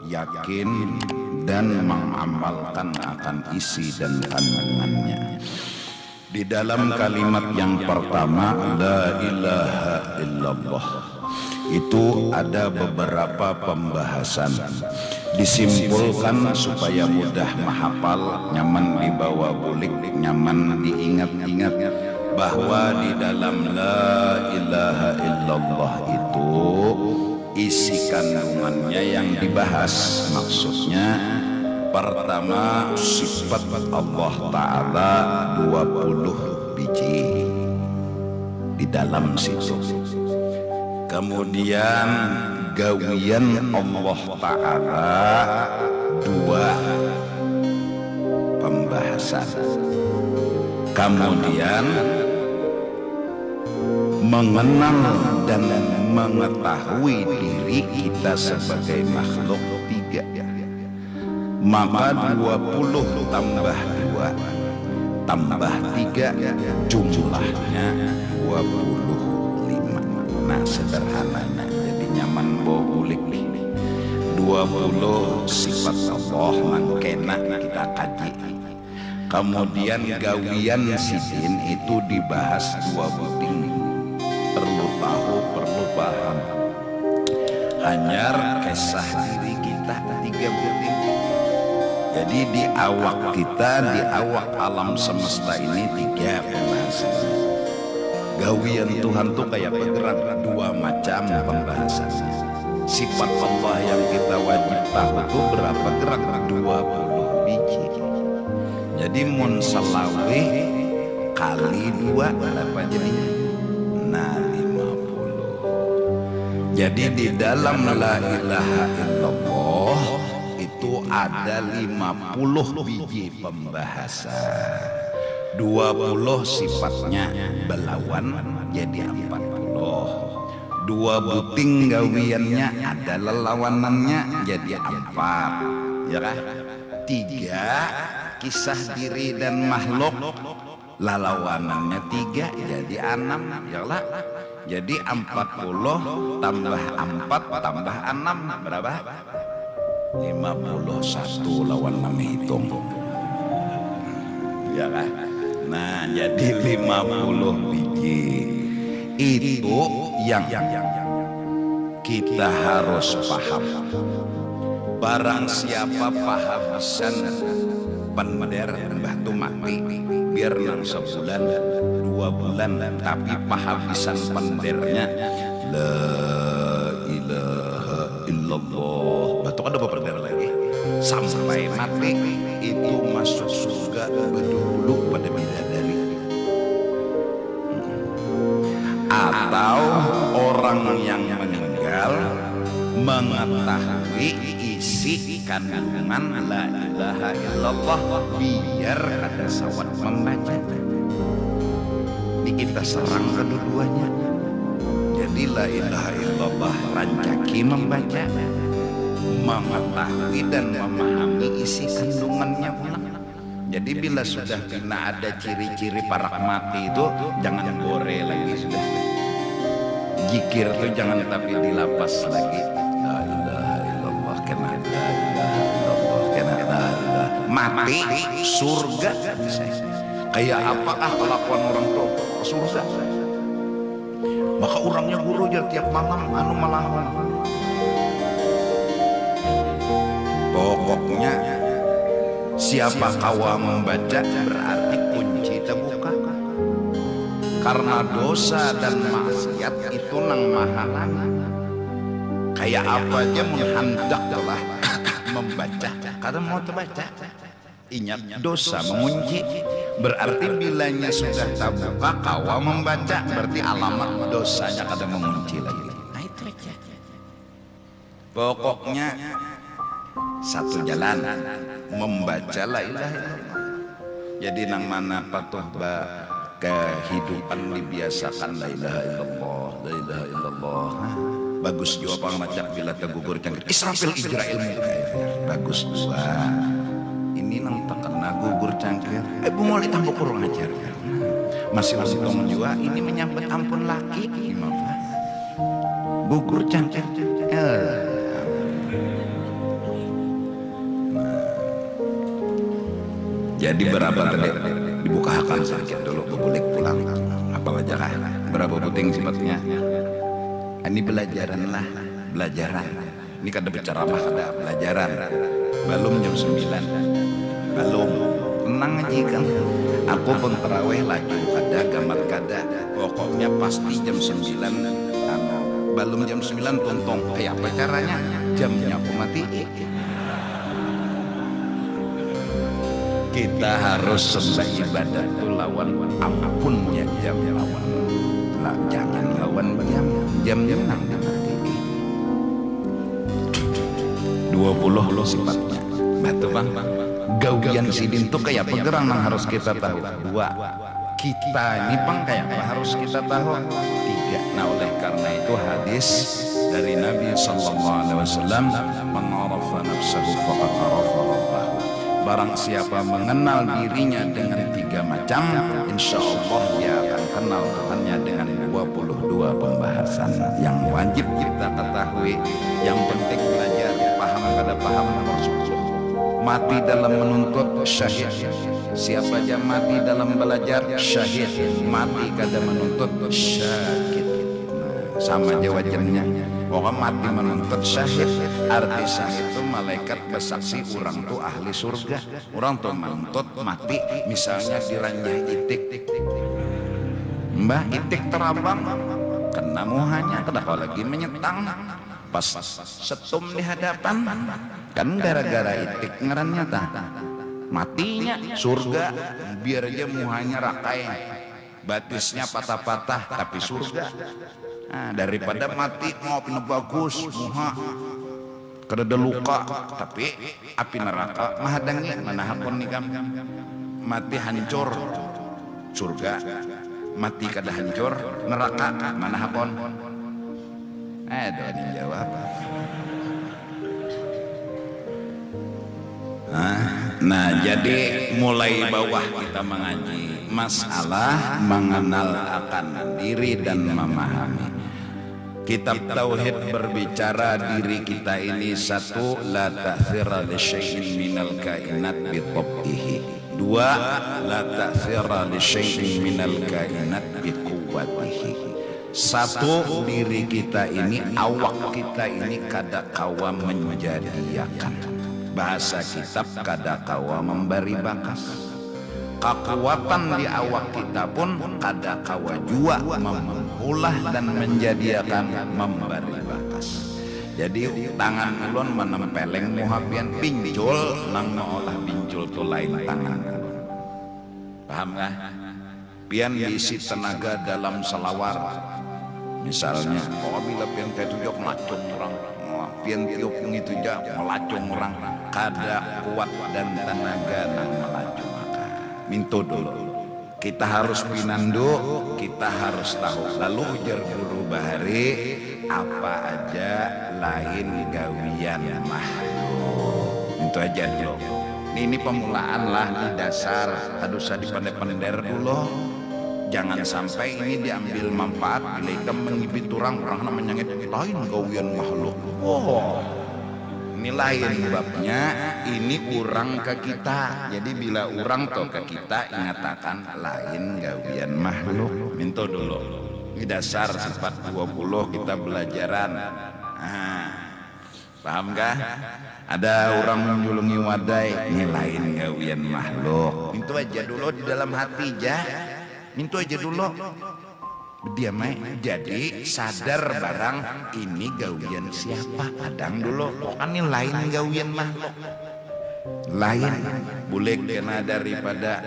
yakin, dan mengamalkan akan isi dan kandungannya. Di dalam kalimat yang pertama, la ilaha illallah, itu ada beberapa pembahasan. Disimpulkan supaya mudah menghafal, nyaman dibawa bulik, nyaman diingat-ingat, bahwa di dalam la ilaha illallah itu isi kandungannya yang dibahas. Maksudnya pertama, sifat Allah Ta'ala 20 biji di dalam situ. Kemudian gawian Allah Ta'ala 2 pembahasan. Kemudian mengenal dan mengetahui diri kita sebagai makhluk 3. Maka 20 tambah 2 tambah 3 jumlahnya 25. Nah, sederhananya jadi nyaman bawa bulik nih. 20 sifat Allah mangkena kita kaji. Kemudian gawian sidin itu dibahas 2 buting. Perlu tahu, perlu paham. Hanyar kisah diri kita 3 buting. Jadi di awak kita, di awak alam semesta ini 3 pembahasannya. Gawian Tuhan tuh kayak bergerak 2 macam pembahasannya. Sifat Allah yang kita wajib tahu tuh berapa gerak? 20 biji. Jadi mun selawe kali 2 berapa jadinya? Nah, 50. Jadi di dalam la ilaha illallah itu ada 50 biji pembahasan. 20 sifatnya belawan jadi 40. 2 buting gawiannya ada lelawanannya jadi 4. Ya kan? 3 kisah diri dan makhluk lalawanannya 3 jadi 6. Ya lah. Jadi 40 tambah 4 tambah 6 berapa? 51 lawan 6 hitung. Ya kan? Nah, jadi 50 biji itu yang kita harus paham. Barang siapa pahabisan pender batu mati biar nang sebulan 2 bulan, tapi pahabisan pendernya la ilaha illallah, batu ada beberapa lagi sampai mati itu masuk surga berdulu pada bidadari. Atau orang yang meninggal mengetahui isi kandungan la ilaha illallah biar ada sawat membaca. Ini kita serang kedua-duanya. Jadi la ilaha illallah rancaki membaca, mengetahui dan memahami isi kandungannya pula. Jadi bila sudah kena ada ciri-ciri parak mati itu jangan gore lagi sudah. Zikir itu jangan tapi dilapas lagi. La ilaha illallah kena la ilaha illallah kena la ilaha. Mati surga. Kayak apakah kelakuan orang tua ke surga? Maka orangnya guru aja tiap malam anu melawan. Pokoknya siapa kawa membaca berarti kunci terbuka. Karena dosa dan maksiat itu nang mahalan. Kayak apa aja menghendak telah membaca karena mau terbaca. Ingat dosa mengunci. Berarti bilanya sudah terbuka kawa membaca berarti alamat dosanya kada mengunci lagi. Nah itu aja. Pokoknya satu jalan membaca la ilaha illallah. Jadi nang mana patuh kehidupan dibiasakan la ilaha illallah, la ilaha illallah. Bagus juga apa macam bila tergugur cangkir Israfil Ijrail bagus juga. Ini nang terkena gugur cangkir bunga ditambah kurang ajar. Masih untung juga ini menyambut ampun laki gugur cangkir Jadi berapa tadi? Dibuka akan sedikit dulu, boleh pulang. Apa aja kah? Berapa puting sifatnya? Ini belajaran lah, belajaran. Ini kada bicara mah kada belajaran. Belum jam 9. Belum. Tenang aja kan. Aku pun terawih lagi kada gamat kada. Pokoknya pasti jam 9. Belum jam 9 tontong. Kayak apa caranya? Jamnya aku mati. Kita harus sembah ibadah itu lawan apapun ya jam lawan. Lah jangan lawan jam nanti mati. 20 sifatnya. Batu bang. Gawian sidin tuh kayak pegerang yang harus kita tahu. 2. Kita ini bang kayak apa harus kita tahu. 3. Nah oleh karena itu hadis dari Nabi Sallallahu Alaihi Wasallam, "Man arafa nafsahu faqad arafa rabbahu." Barang siapa mengenal dirinya dengan 3 macam, insya Allah dia akan kenal Tuhannya dengan 22 pembahasan yang wajib kita ketahui. Yang penting belajar, paham kada paham nomor 10. Mati dalam menuntut syahid. Siapa aja mati dalam belajar syahid, mati kada menuntut syahid. Sama aja wajannya. Orang mati menuntut syahid, arti syahid itu malaikat bersaksi orang tuh ahli surga. Orang tuh menuntut mati misalnya diranjah itik, mbah itik terabang kena muhanya kedakau lagi menyetang pas setum di hadapan kan gara-gara itik ngarannya tah matinya surga biar aja muhanya rakai batisnya patah-patah tapi surga. Nah, daripada mati mau pina bagus muha kada ada luka tapi api neraka mahadangi manahapun nikam mati hancur surga mati kada hancur neraka manahapun ada yang jawab. Nah jadi mulai bawah kita mengaji masalah mengenal akan diri dan memahami. Kitab Tauhid berbicara diri kita ini 1 la ta'thira li syai'in minal kainat bi tab'ihi. 2 la ta'thira li syai'in minal kainat bi quwwatihi. 1 diri kita ini awak kita ini kada kawa menjadiakan. Bahasa kitab kada kawa memberi bakas. Kekuatan di awak kita pun kada kawa jua mengulah dan menjadiakan memberi bakas. Jadi tangan ulun menempeleng muhapian pinjul nang ngolah pinjul tu lain tangan. Paham gak? Pian diisi tenaga dalam selawar. Misalnya, apabila pian kayak tujuh melacung orang, pian tiup itu jah melacung orang, kada kuat dan tenaga nang melacung. Minto dulu kita harus pinando, kita harus tahu. Lalu ujar guru bahari apa aja lain gawian makhluk. Minto aja dulu. Ini pemulaan lah di dasar. Harus dipandai-pandai dulu. Jangan sampai ini diambil manfaat bila kita mengibit orang namanya lain gawian makhluk. Oh, ini lain babnya, ini urang ke kita. Jadi bila urang to ke kita ingatakan lain gawian makhluk. Minto dulu. Ini dasar sifat 20 kita belajaran. Paham gak? Ada orang menjulungi wadai, ini lain gawian makhluk. Minto aja dulu di dalam hati jah. Minto aja dulu. Dia jadi sadar barang ini gawian siapa adang dulu kan ini lain gawian makhluk lain boleh kena daripada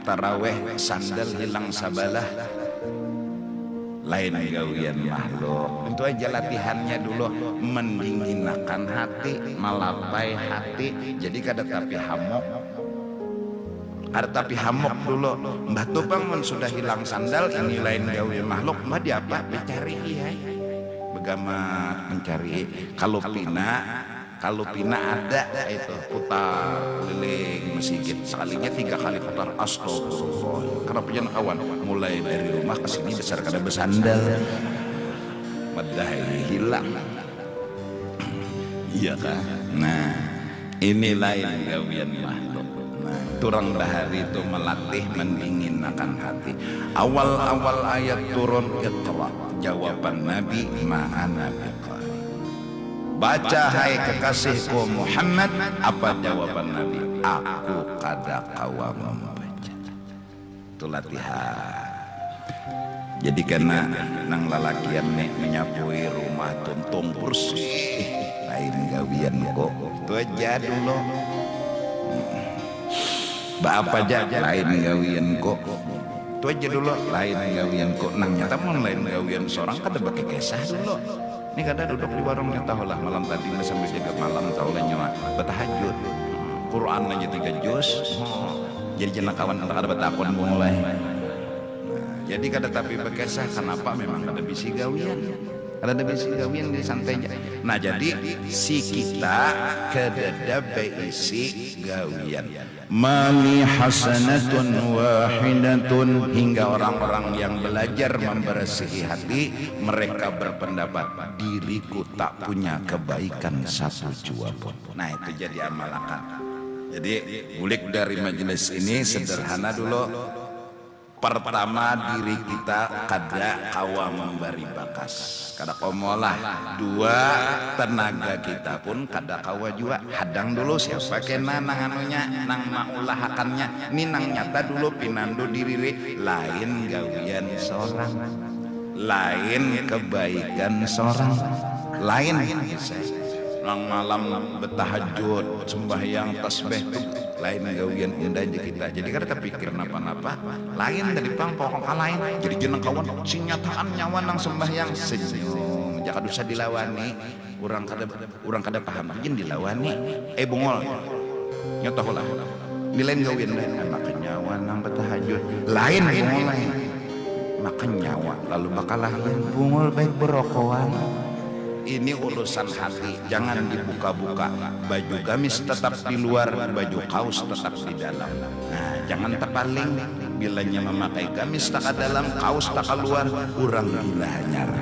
taraweh sandal hilang sabalah lain gawian makhluk. Itu aja latihannya dulu mendinginkan hati malapai hati jadi kada tapi hamok. Ada tapi hamok dulu. Mbah Tupang sudah hilang sandal ini lain gawe makhluk. Mbah dia apa? Mencari ya. Begamat mencari. Kalau pina ada itu putar keliling masjid sekalinya 3 kali putar astagfirullah. Karena punya kawan mulai dari rumah ke sini besar kada bersandal. Medai hilang. Iya kan? Nah, ini lain gawian makhluk. Nah, turang dahari itu melatih mendinginkan hati. Awal-awal ayat turun Iqra, jawaban Nabi ma'ana biqari. Baca hai kekasihku Muhammad, apa jawaban Nabi? Aku kada kawa membaca. Itu latihan. Jadi karena nang lalakian nih menyapui rumah tuntung bersih, lain gawian kok. Itu aja dulu. Bapak aja lain gawian kok. Itu aja dulu lain gawian kok. Nang nyata mau lain gawian seorang kada pakai kisah dulu. Ini kada duduk di warungnya tahulah malam tadi sampai jaga malam tahulah nyawa bertahajud. Quran aja 3 juz. Jadi jangan kawan ada betakon mulai. Jadi kada tapi bekesah kenapa memang kada bisi gawian. Kada bisi gawian di santai aja. Nah jadi si kita kada beisi gawian. Mali hasanatun wahidatun, hingga orang-orang yang belajar membersihi hati mereka berpendapat diriku tak punya kebaikan satu jua pun. Nah itu jadi amalkan. Jadi bulik dari majelis ini sederhana dulu. Pertama diri kita kada kawa memberi bakas, kada komolah. Dua, tenaga kita pun kada kawa juga. Hadang dulu siapa kena nang anunya, nang maulahakannya. Ini nang nyata dulu pinando diri lain gawian seorang, lain kebaikan seorang, lain nang malam betahajud sembahyang tasbih tuh lain gawian indah aja kita. Jadi kada terpikir napa-napa lain dari pang pokok lain. Jadi jeneng kawan sinyataan nyawa nang sembahyang senyum jaka dosa dilawani orang kada paham jen dilawani bungol nyotoh lah di lain gawian lain maka nyawa nang betahajud lain bungol lain maka nyawa lalu bakalah bungol baik berokokan. Ini urusan hati, jangan dibuka-buka. Baju gamis tetap di luar, baju kaos tetap di dalam. Nah, jangan terpaling. Bilanya memakai gamis tak ke dalam, kaos tak keluar, kurang gila hanyar.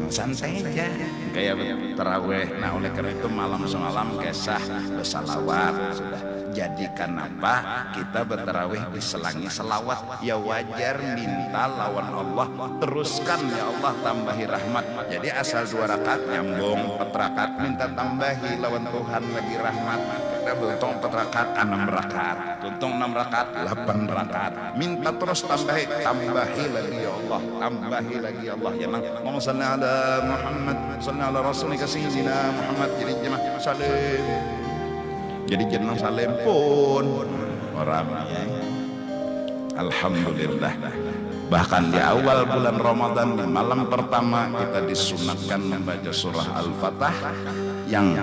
Santai aja. Kayak terawih. Nah, oleh karena itu malam semalam kisah bersalawat sudah. Jadi kenapa kita bertarawih diselangi selawat? Ya wajar minta lawan Allah, teruskan ya Allah tambahi rahmat. Jadi asal 2 rakaat nyambung 4 rakaat minta tambahi lawan Tuhan lagi rahmat. Kita beruntung 4 rakaat 6 rakaat, untung 6 rakaat 8 rakaat. Minta terus tambahi lagi ya Allah, tambahi lagi ya Allah. Ya nang Allahumma shalli ala Muhammad, shalli ala rasulika sayyidina Muhammad. Jadi jemaah salim. Jadi jeneng salim pun orangnya alhamdulillah. Bahkan di awal bulan Ramadan di malam pertama kita disunatkan membaca surah Al-Fatah yang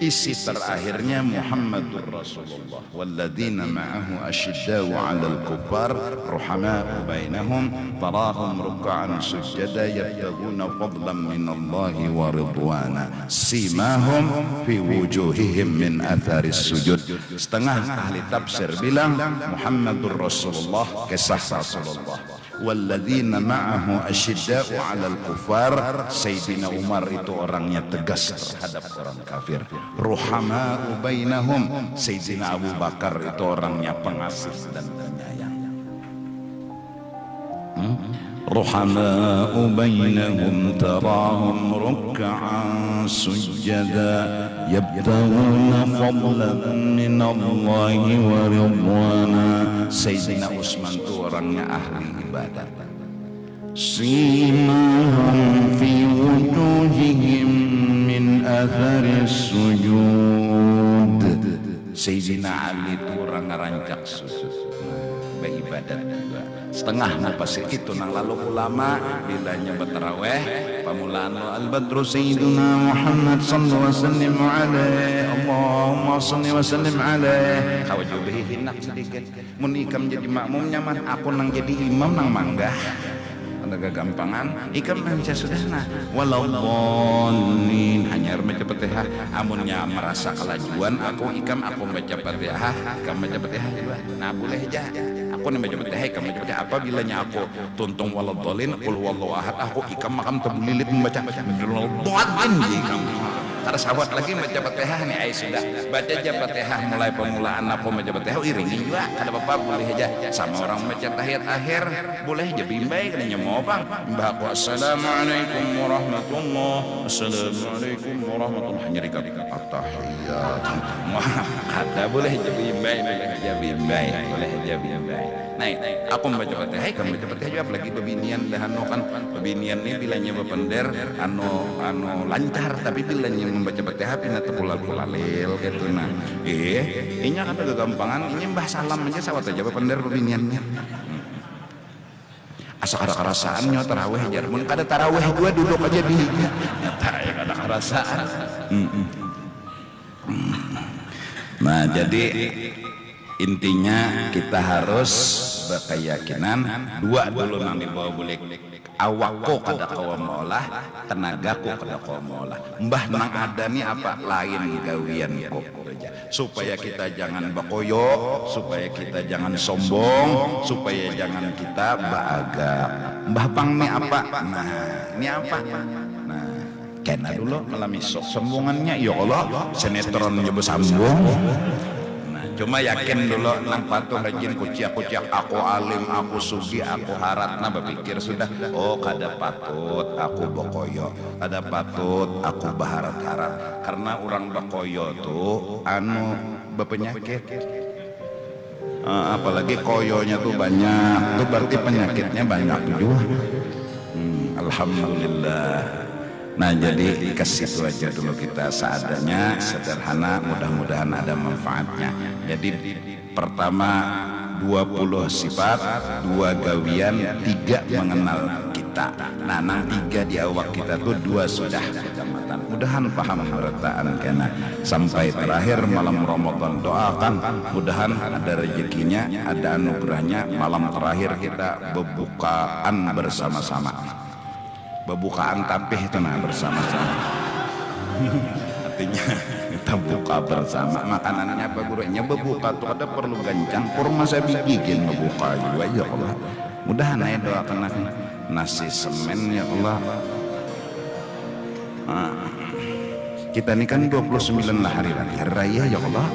isi terakhirnya Muhammadur Rasulullah walladzina ma'ahu asyiddau 'alal kuffar ruhama'u bainahum tarahum ruk'an sujada yabtaghuna fadlan minallahi wa ridwana simahum fi wujuhihim min atharis sujud. Setengah ahli tafsir bilang Muhammadur Rasulullah kisah Rasulullah, walladzina ma'ahu asyiddau 'alal kuffar Sayyidina Umar itu orangnya tegas terhadap orang kafir. Ruhama'u bainahum Sayyidina Abu Bakar itu orangnya pengasih dan penyayang. Ruhama'u bainahum tarahum ruk'an sujada yabtaghuna fadlan minallahi wa ridwana. Sayyidina Utsman itu orangnya ahli ibadat. Simahum fi wujuhihim min atharis sujud. Sayyidina Ali itu orang ngerancak sujud beribadat juga. Setengah mufasir itu nang lalu ulama bilanya bertarawih pamulaan al-badru sayyiduna Muhammad sallallahu alaihi wasallam alaihi Allahumma salli wa sallim alaihi kawajubihi hinak sedikit mun ikam jadi makmum nyaman aku nang jadi imam nang manggah ada kegampangan ikam nang bisa sudahna walau dhalin hanya baca Fatihah amunnya merasa kelajuan aku ikam aku baca Fatihah ikam baca Fatihah juga nah boleh aja aku nih baca Fatihah ikam baca Fatihah apabila aku tuntung walau dhalin qul huwallahu ahad aku ikam makam terbulilit membaca walau dhalin ikam Ada sawat lagi baca Fatihah nih ai sudah baca aja Fatihah mulai pemulaan aku baca Fatihah iringi juga kada apa-apa boleh aja sama orang baca tahiyat akhir boleh aja bimbay kadanya mau bang mbah aku assalamualaikum warahmatullahi nyerika at-tahiyat kata boleh aja bimbay boleh aja bimbay nah aku membaca Fatihah kamu baca Fatihah juga apalagi bebinian dah anu kan bebinian ini bilanya bepender anu lancar tapi bilanya membaca Fatihah pina tepulal-pulalil gitu nah ini kan kegampangan ini mbah salam aja sawat aja bepender bebiniannya asa kada kerasaannya tarawih jar mun kada tarawih gua duduk aja di kada kerasaan nah jadi intinya kita harus berkeyakinan dua dulu nang dibawa bulik awakku kada kawa maulah tenagaku kada kawa maulah mbah nang ada nih apa lain gawian kok supaya kita jangan bakoyo supaya kita jangan sombong supaya jangan kita baaga mbah pang nih apa nah ini apa nah kena dulu melami sombongannya ya Allah sinetron nyoba sambung. Cuma yakin dulu nang patuh rajin kuciak aku alim aku sugi aku haratna berpikir sudah oh kada patut aku bokoyo kada patut aku baharat-harat karena orang bokoyo tuh anu berpenyakit apalagi koyonya tuh banyak tuh berarti penyakitnya banyak juga alhamdulillah. Nah jadi ke situ aja dulu kita seadanya sederhana mudah-mudahan ada manfaatnya. Jadi pertama 20 sifat 2 gawian 3 mengenal kita. Nah nang 3 di awak kita tuh 2 sudah kecamatan. Mudahan paham bertaan kena sampai terakhir malam Ramadan doakan mudahan ada rezekinya ada anugerahnya malam terakhir kita berbukaan bersama-sama. Bebukaan tapih itu nah bersama-sama artinya kita buka bersama makanannya apa gurunya bebuka tuh ada perlu gancang kurma saya bikin bebuka juga ya Allah mudahan aja doakan nasi semen ya Allah kita ini kan 29 hari raya ya Allah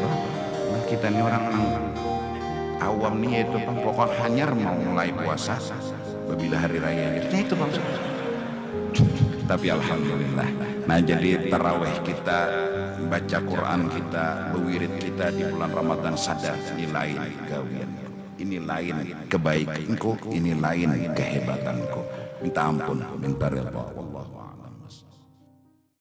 kita ini orang awam nih itu bang pokok hanyar mau mulai puasa bila hari raya itu bang tapi alhamdulillah nah jadi tarawih kita baca Quran kita berwirid kita di bulan Ramadan sadar ini lain gawian ini lain kebaikanku ini lain kehebatanku minta ampun minta ridha Allah